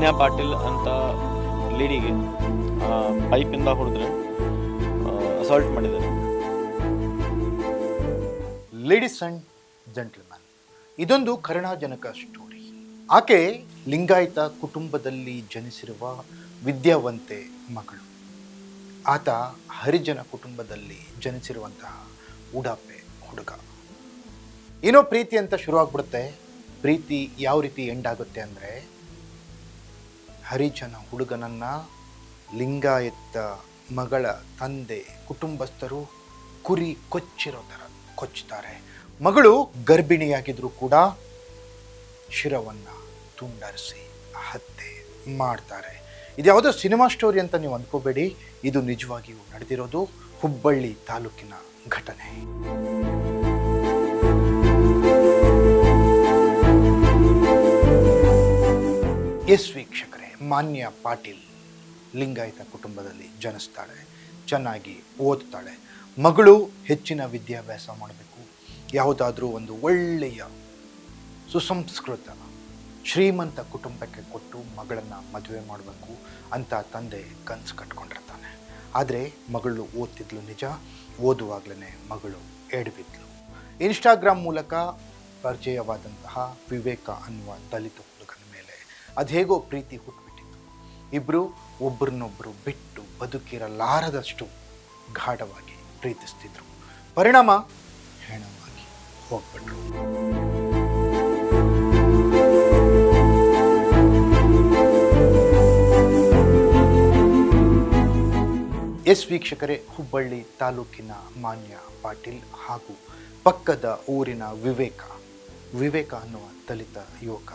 ಮಾನ್ಯ ಪಾಟೀಲ್ ಅಂತ ಲೇಡಿಗೆ ಪೈಪಿಂದ ಹೊಡೆದ್ರೆ ಅಸಾಲ್ಟ್ ಮಾಡಿದ್ದಾರೆ. ಲೇಡೀಸ್ ಅಂಡ್ ಜೆಂಟಲ್ಮನ್, ಇದೊಂದು ಕರುಣಾಜನಕ ಸ್ಟೋರಿ. ಆಕೆ ಲಿಂಗಾಯತ ಕುಟುಂಬದಲ್ಲಿ ಜನಿಸಿರುವ ವಿದ್ಯಾವಂತೆ ಮಗಳು. ಆತ ಹರಿಜನ ಕುಟುಂಬದಲ್ಲಿ ಜನಿಸಿರುವಂತಹ ಉಡಾಪೆ ಹುಡುಗ. ಏನೋ ಪ್ರೀತಿ ಅಂತ ಶುರುವಾಗ್ಬಿಡುತ್ತೆ. ಪ್ರೀತಿ ಯಾವ ರೀತಿ ಎಂಡ್ ಆಗುತ್ತೆ ಅಂದರೆ, ಹರಿಜನ ಹುಡುಗನನ್ನ ಲಿಂಗಾಯತ ಮಗಳ ತಂದೆ ಕುಟುಂಬಸ್ಥರು ಕುರಿ ಕೊಚ್ಚಿರೋ ಥರ ಕೊಚ್ತಾರೆ. ಮಗಳು ಗರ್ಭಿಣಿಯಾಗಿದ್ರು ಕೂಡ ಶಿರವನ್ನು ತುಂಡರಿಸಿ ಹತ್ಯೆ ಮಾಡ್ತಾರೆ. ಇದ್ಯಾವುದೋ ಸಿನಿಮಾ ಸ್ಟೋರಿ ಅಂತ ನೀವು ಅಂದ್ಕೋಬೇಡಿ, ಇದು ನಿಜವಾಗಿಯೂ ನಡೆದಿರೋದು ಹುಬ್ಬಳ್ಳಿ ತಾಲೂಕಿನ ಘಟನೆ. ಎಸ್ ವೀಕ್ಷಕರೇ, ಮಾನ್ಯ ಪಾಟೀಲ್ ಲಿಂಗಾಯತ ಕುಟುಂಬದಲ್ಲಿ ಜನಿಸ್ತಾಳೆ, ಚೆನ್ನಾಗಿ ಓದ್ತಾಳೆ. ಮಗಳು ಹೆಚ್ಚಿನ ವಿದ್ಯಾಭ್ಯಾಸ ಮಾಡಬೇಕು, ಯಾವುದಾದ್ರೂ ಒಂದು ಒಳ್ಳೆಯ ಸುಸಂಸ್ಕೃತ ಶ್ರೀಮಂತ ಕುಟುಂಬಕ್ಕೆ ಕೊಟ್ಟು ಮಗಳನ್ನು ಮದುವೆ ಮಾಡಬೇಕು ಅಂತ ತಂದೆ ಕನಸು ಕಟ್ಕೊಂಡಿರ್ತಾನೆ. ಆದರೆ ಮಗಳು ಓದ್ತಿದ್ಲು ನಿಜ. ಓದುವಾಗಲೇ ಮಗಳು ಎಡಬಿದ್ಲು. ಇನ್ಸ್ಟಾಗ್ರಾಮ್ ಮೂಲಕ ಪರಿಚಯವಾದಂತಹ ವಿವೇಕ ಅನ್ನುವ ದಲಿತ ಹುಡುಗನ ಮೇಲೆ ಅದೇಗೋ ಪ್ರೀತಿ ಹುಟ್ಟುಬಿಟ್ಟಿತ್ತು. ಇಬ್ಬರು ಒಬ್ಬರನ್ನೊಬ್ಬರು ಬಿಟ್ಟು ಬದುಕಿರಲಾರದಷ್ಟು ಗಾಢವಾಗಿ ಪ್ರೀತಿಸ್ತಿದ್ರು. ಪರಿಣಾಮ ಹೆಣವಾಗಿ ಹೋಗ್ಬಿಟ್ರು. ಎಸ್ ವೀಕ್ಷಕರೇ, ಹುಬ್ಬಳ್ಳಿ ತಾಲೂಕಿನ ಮಾನ್ಯ ಪಾಟೀಲ್ ಹಾಗೂ ಪಕ್ಕದ ಊರಿನ ವಿವೇಕ ಅನ್ನುವ ದಲಿತ ಯುವಕ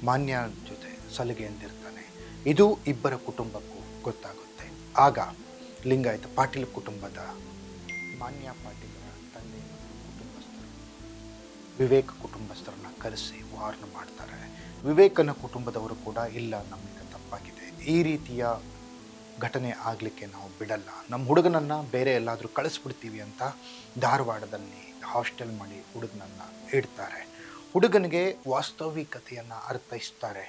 ಮಾನ್ಯ ಜೊತೆ ಸಲಿಗೆಯಂದಿರ್ತಾನೆ. ಇದು ಇಬ್ಬರ ಕುಟುಂಬಕ್ಕೂ ಗೊತ್ತಾಗುತ್ತೆ. ಆಗ ಲಿಂಗಾಯತ ಪಾಟೀಲ್ ಕುಟುಂಬದ ಮಾನ್ಯ ಪಾಟೀಲರ ತಂದೆ ಕುಟುಂಬಸ್ಥರು ವಿವೇಕ ಕುಟುಂಬಸ್ಥರನ್ನ ಕರೆಸಿ ವಾರ್ನ್ ಮಾಡ್ತಾರೆ. ವಿವೇಕನ ಕುಟುಂಬದವರು ಕೂಡ ಇಲ್ಲ, ನಮ್ಮಿಂದ ತಪ್ಪಾಗಿದೆ, ಈ ರೀತಿಯ ಘಟನೆ ಆಗಲಿಕ್ಕೆ ನಾವು ಬಿಡಲ್ಲ, ನಮ್ಮ ಹುಡುಗನನ್ನು ಬೇರೆ ಎಲ್ಲಾದರೂ ಕಳಿಸ್ಬಿಡ್ತೀವಿ ಅಂತ ಧಾರವಾಡದಲ್ಲಿ ಹಾಸ್ಟೆಲ್ ಮಾಡಿ ಹುಡುಗನನ್ನು ಇಡ್ತಾರೆ. ಹುಡುಗನಿಗೆ ವಾಸ್ತವಿಕತೆಯನ್ನು ಅರ್ಥೈಸ್ತಾರೆ.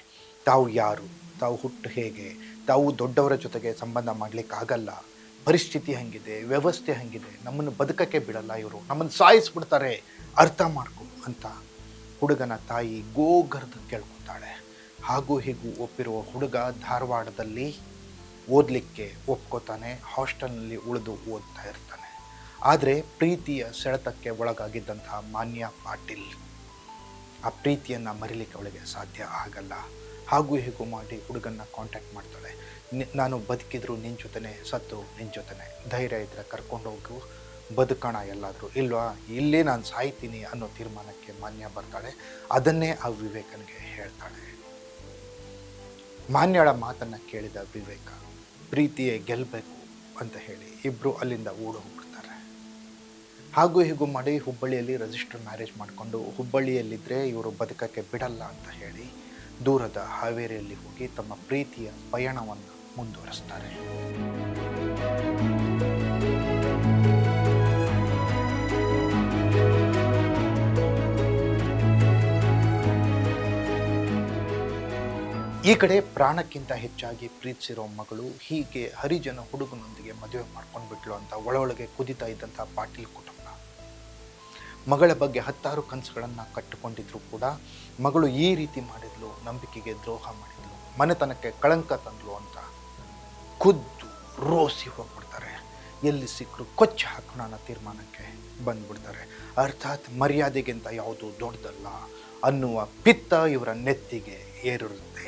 ತಾವು ಯಾರು, ತಾವು ಹುಟ್ಟು ಹೇಗೆ, ತಾವು ದೊಡ್ಡವರ ಜೊತೆಗೆ ಸಂಬಂಧ ಮಾಡಲಿಕ್ಕಾಗಲ್ಲ, ಪರಿಸ್ಥಿತಿ ಹಂಗಿದೆ, ವ್ಯವಸ್ಥೆ ಹಂಗಿದೆ, ನಮ್ಮನ್ನು ಬದುಕಕ್ಕೆ ಬಿಡಲ್ಲ ಇವರು, ನಮ್ಮನ್ನು ಸಾಯಿಸ್ಬಿಡ್ತಾರೆ, ಅರ್ಥ ಮಾಡ್ಕೊ ಅಂತ ಹುಡುಗನ ತಾಯಿ ಗೋಗರ್ದು ಕೇಳ್ಕೊತಾಳೆ. ಹಾಗೂ ಹೀಗೂ ಒಪ್ಪಿರುವ ಹುಡುಗ ಧಾರವಾಡದಲ್ಲಿ ಓದಲಿಕ್ಕೆ ಒಪ್ಕೋತಾನೆ. ಹಾಸ್ಟೆಲ್ನಲ್ಲಿ ಉಳಿದು ಓದ್ತಾ ಇರ್ತಾನೆ. ಆದರೆ ಪ್ರೀತಿಯ ಸೆಳೆತಕ್ಕೆ ಒಳಗಾಗಿದ್ದಂತಹ ಮಾನ್ಯ ಪಾಟೀಲ್ ಆ ಪ್ರೀತಿಯನ್ನು ಮರಿಲಿಕ್ಕೆ ಅವಳಿಗೆ ಸಾಧ್ಯ ಆಗಲ್ಲ. ಹಾಗೂ ಹೀಗೂ ಮಾಡಿ ಹುಡುಗನ್ನ ಕಾಂಟ್ಯಾಕ್ಟ್ ಮಾಡ್ತಾಳೆ. ನಾನು ಬದುಕಿದ್ರು ನಿನ್ನ ಜೊತೆನೆ, ಸತ್ತು ನಿನ್ನ ಜೊತೆನೆ, ಧೈರ್ಯ ಇದ್ದರೆ ಕರ್ಕೊಂಡೋಗು, ಬದುಕೋಣ ಎಲ್ಲಾದರೂ, ಇಲ್ವಾ ಇಲ್ಲೇ ನಾನು ಸಾಯ್ತೀನಿ ಅನ್ನೋ ತೀರ್ಮಾನಕ್ಕೆ ಮಾನ್ಯ ಬರ್ತಾಳೆ. ಅದನ್ನೇ ಆ ವಿವೇಕನಿಗೆ ಹೇಳ್ತಾಳೆ. ಮಾನ್ಯಳ ಮಾತನ್ನು ಕೇಳಿದ ವಿವೇಕ ಪ್ರೀತಿಯೇ ಗೆಲ್ಲಬೇಕು ಅಂತ ಹೇಳಿ ಇಬ್ಬರು ಅಲ್ಲಿಂದ ಓಡಿ ಹೋಗ್ಬಿಡ್ತಾರೆ. ಹಾಗೂ ಹೀಗೂ ಮಾಡಿ ಹುಬ್ಬಳ್ಳಿಯಲ್ಲಿ ರಿಜಿಸ್ಟರ್ ಮ್ಯಾರೇಜ್ ಮಾಡಿಕೊಂಡು ಹುಬ್ಬಳ್ಳಿಯಲ್ಲಿದ್ದರೆ ಇವರು ಬದುಕಕ್ಕೆ ಬಿಡಲ್ಲ ಅಂತ ಹೇಳಿ ದೂರದ ಹಾವೇರಿಯಲ್ಲಿ ಹೋಗಿ ತಮ್ಮ ಪ್ರೀತಿಯ ಪಯಣವನ್ನು ಮುಂದುವರಿಸ್ತಾರೆ. ಈ ಕಡೆ ಪ್ರಾಣಕ್ಕಿಂತ ಹೆಚ್ಚಾಗಿ ಪ್ರೀತಿಸಿರೋ ಮಗಳು ಹೀಗೆ ಹರಿಜನ ಹುಡುಗನೊಂದಿಗೆ ಮದುವೆ ಮಾಡ್ಕೊಂಡ್ಬಿಟ್ಲು ಅಂತ ಒಳಗೆ ಕುದಿತಾ ಇದ್ದಂಥ ಪಾಟೀಲ್ ಕುಟುಂಬ ಮಗಳ ಬಗ್ಗೆ 10 ಕನಸುಗಳನ್ನು ಕಟ್ಟಿಕೊಂಡಿದ್ರು ಕೂಡ ಮಗಳು ಈ ರೀತಿ ಮಾಡಿದ್ಲು, ನಂಬಿಕೆಗೆ ದ್ರೋಹ ಮಾಡಿದ್ಲು, ಮನೆತನಕ್ಕೆ ಕಳಂಕ ತಂದ್ಲು ಅಂತ ಖುದ್ದು ರೋಸಿ ಹೋಗ್ಬಿಡ್ತಾರೆ. ಎಲ್ಲಿ ಸಿಕ್ಕರು ಕೊಚ್ಚ ಹಾಕೋಣ ಅನ್ನೋ ತೀರ್ಮಾನಕ್ಕೆ ಬಂದ್ಬಿಡ್ತಾರೆ. ಅರ್ಥಾತ್ ಮರ್ಯಾದೆಗಿಂತ ಯಾವುದು ದೊಡ್ಡದಲ್ಲ ಅನ್ನುವ ಪಿತ್ತ ಇವರ ನೆತ್ತಿಗೆ ಏರಿರುತ್ತೆ.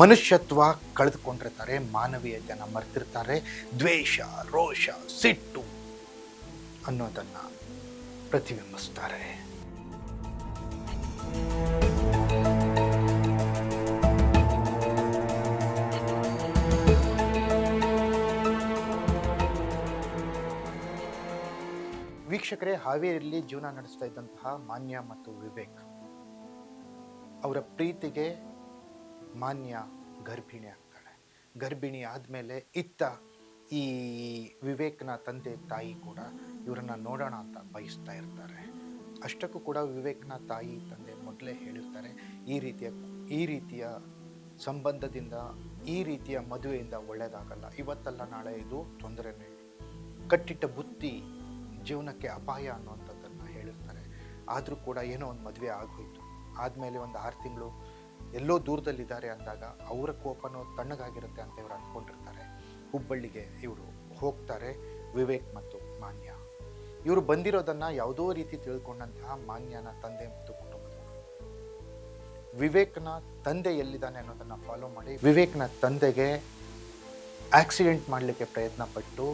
ಮನುಷ್ಯತ್ವ ಕಳೆದುಕೊಂಡಿರ್ತಾರೆ, ಮಾನವೀಯತೆಯನ್ನು ಮರೆತಿರ್ತಾರೆ, ದ್ವೇಷ, ರೋಷ, ಸಿಟ್ಟು ಅನ್ನೋದನ್ನು ಪ್ರತಿಬಿಂಬಿಸ್ತಾರೆ. ವೀಕ್ಷಕರೇ, ಹಾವೇರಿಯಲ್ಲಿ ಜೀವನ ನಡೆಸ್ತಾ ಇದ್ದಂತಹ ಮಾನ್ಯ ಮತ್ತು ವಿವೇಕ್ ಅವರ ಪ್ರೀತಿಗೆ ಮಾನ್ಯ ಗರ್ಭಿಣಿ ಆಗ್ತಾಳೆ. ಗರ್ಭಿಣಿ ಆದಮೇಲೆ ಇತ್ತ ಈ ವಿವೇಕ್ನ ತಂದೆ ತಾಯಿ ಕೂಡ ಇವರನ್ನು ನೋಡೋಣ ಅಂತ ಬಯಸ್ತಾ ಇರ್ತಾರೆ. ಅಷ್ಟಕ್ಕೂ ಕೂಡ ವಿವೇಕ್ನ ತಾಯಿ ತಂದೆ ಮೊದಲೇ ಹೇಳಿರ್ತಾರೆ, ಈ ರೀತಿಯ ಸಂಬಂಧದಿಂದ ಈ ರೀತಿಯ ಮದುವೆಯಿಂದ ಒಳ್ಳೆಯದಾಗಲ್ಲ. ಇವತ್ತಲ್ಲ ನಾಳೆ ಇದು ತೊಂದರೆನೇ. ಕಟ್ಟಿಟ್ಟ ಬುತ್ತಿ ಜೀವನಕ್ಕೆ ಅಪಾಯ ಅನ್ನುವಂಥದ್ದನ್ನು ಹೇಳಿರ್ತಾರೆ. ಆದರೂ ಕೂಡ ಏನೋ ಒಂದು ಮದುವೆ ಆಗೋಯ್ತು. ಆದಮೇಲೆ ಒಂದು 6 ತಿಂಗಳು ಎಲ್ಲೋ ದೂರದಲ್ಲಿದ್ದಾರೆ ಅಂದಾಗ ಅವರ ಕೋಪನೋ ತಣ್ಣಗಾಗಿರುತ್ತೆ ಅಂತ ಇವರು ಅಂದ್ಕೊಂಡಿರ್ತಾರೆ. ಹುಬ್ಬಳ್ಳಿಗೆ ಇವರು ಹೋಗ್ತಾರೆ, ವಿವೇಕ್ ಮತ್ತು ಮಾನ್ಯ. ಇವರು ಬಂದಿರೋದನ್ನು ಯಾವುದೋ ರೀತಿ ತಿಳ್ಕೊಂಡಂತಹ ಮಾನ್ಯನ ತಂದೆ ಮತ್ತು ಕುಟುಂಬದವರು ವಿವೇಕ್ನ ತಂದೆ ಎಲ್ಲಿದ್ದಾನೆ ಅನ್ನೋದನ್ನು ಫಾಲೋ ಮಾಡಿ ವಿವೇಕ್ನ ತಂದೆಗೆ ಆಕ್ಸಿಡೆಂಟ್ ಮಾಡಲಿಕ್ಕೆ ಪ್ರಯತ್ನ ಪಟ್ಟು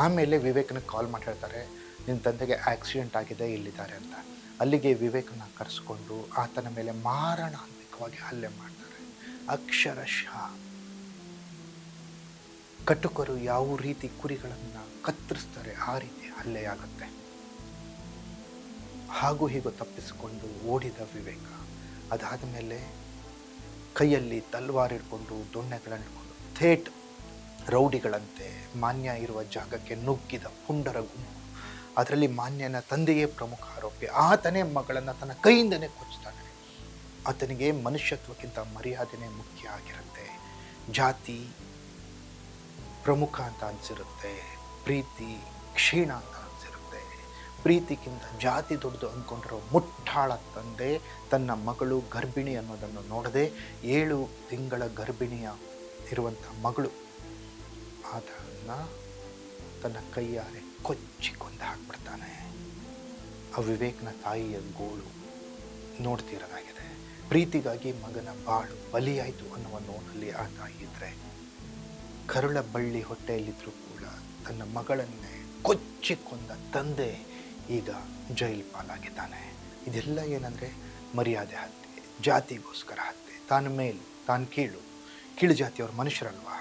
ಆಮೇಲೆ ವಿವೇಕ್ನ ಕಾಲ್ ಮಾಡಿ ಹೇಳ್ತಾರೆ, ನಿನ್ನ ತಂದೆಗೆ ಆಕ್ಸಿಡೆಂಟ್ ಆಗಿದೆ, ಇಲ್ಲಿದ್ದಾರೆ ಅಂತ. ಅಲ್ಲಿಗೆ ವಿವೇಕನ ಕರೆಸ್ಕೊಂಡು ಆತನ ಮೇಲೆ ಮಾರಣಾಂತಿಕವಾಗಿ ಹಲ್ಲೆ ಮಾಡ್ತಾರೆ. ಅಕ್ಷರಶಃ ಕಟುಕರು ಯಾವ ರೀತಿ ಕುರಿಗಳನ್ನು ಕತ್ತರಿಸ್ತಾರೆ ಆ ರೀತಿ ಹಲ್ಲೆಯಾಗುತ್ತೆ. ಹಾಗೂ ಹೀಗೂ ತಪ್ಪಿಸಿಕೊಂಡು ಓಡಿದ ವಿವೇಕ ಅದಾದ ಮೇಲೆ ಕೈಯಲ್ಲಿ ತಲ್ವಾರ್ ಹಿಡ್ಕೊಂಡು ದೊಣ್ಣೆಗಳನ್ನು ಹಿಡ್ಕೊಂಡು ಥೇಟ್ ರೌಡಿಗಳಂತೆ ಮಾನ್ಯ ಇರುವ ಜಾಗಕ್ಕೆ ನುಗ್ಗಿದ ಪುಂಡರ ಗುಂಪು. ಅದರಲ್ಲಿ ಮಾನ್ಯನ ತಂದೆಯೇ ಪ್ರಮುಖ ಆರೋಪಿ. ಆತನೇ ಮಗಳನ್ನು ತನ್ನ ಕೈಯಿಂದನೇ ಕೊಚ್ತಾನೆ. ಆತನಿಗೆ ಮನುಷ್ಯತ್ವಕ್ಕಿಂತ ಮರ್ಯಾದೆನೇ ಮುಖ್ಯ ಆಗಿರುತ್ತೆ. ಜಾತಿ ಪ್ರಮುಖ ಅಂತ ಅನಿಸಿರುತ್ತೆ, ಪ್ರೀತಿ ಕ್ಷೀಣ ಅಂತ ಅನಿಸಿರುತ್ತೆ. ಪ್ರೀತಿಗಿಂತ ಜಾತಿ ದೊಡ್ಡದು ಅಂದ್ಕೊಂಡಿರೋ ಮುಟ್ಟಾಳ ತಂದೆ ತನ್ನ ಮಗಳು ಗರ್ಭಿಣಿ ಅನ್ನೋದನ್ನು ನೋಡದೆ 7 ತಿಂಗಳ ಗರ್ಭಿಣಿಯ ಇರುವಂಥ ಮಗಳು ಅದನ್ನು ತನ್ನ ಕೈಯಾರೆ ಕೊಚ್ಚಿ ಕೊಂದು ಹಾಕ್ಬಿಡ್ತಾನೆ. ಆ ವಿವೇಕ್ನ ತಾಯಿಯ ಗೋಳು ನೋಡ್ತಿರೋದಾಗಿದೆ. ಪ್ರೀತಿಗಾಗಿ ಮಗನ ಬಾಳು ಬಲಿಯಾಯಿತು ಅನ್ನುವ ನೋನಲ್ಲಿ ಆ ತಾಯಿ ಇದ್ದರೆ, ಕರುಳ ಬಳ್ಳಿ ಹೊಟ್ಟೆಯಲ್ಲಿದ್ದರೂ ಕೂಡ ತನ್ನ ಮಗಳನ್ನೇ ಕೊಚ್ಚಿ ಕೊಂದ ತಂದೆ ಈಗ ಜೈಲು ಪಾಲಾಗಿದ್ದಾನೆ. ಇದೆಲ್ಲ ಏನಂದರೆ ಮರ್ಯಾದೆ ಹತ್ಯೆ, ಜಾತಿಗೋಸ್ಕರ ಹತ್ಯೆ. ತಾನು ಮೇಲು ತಾನು ಕೀಳು ಜಾತಿಯವ್ರ ಮನುಷ್ಯರಲ್ವಾ,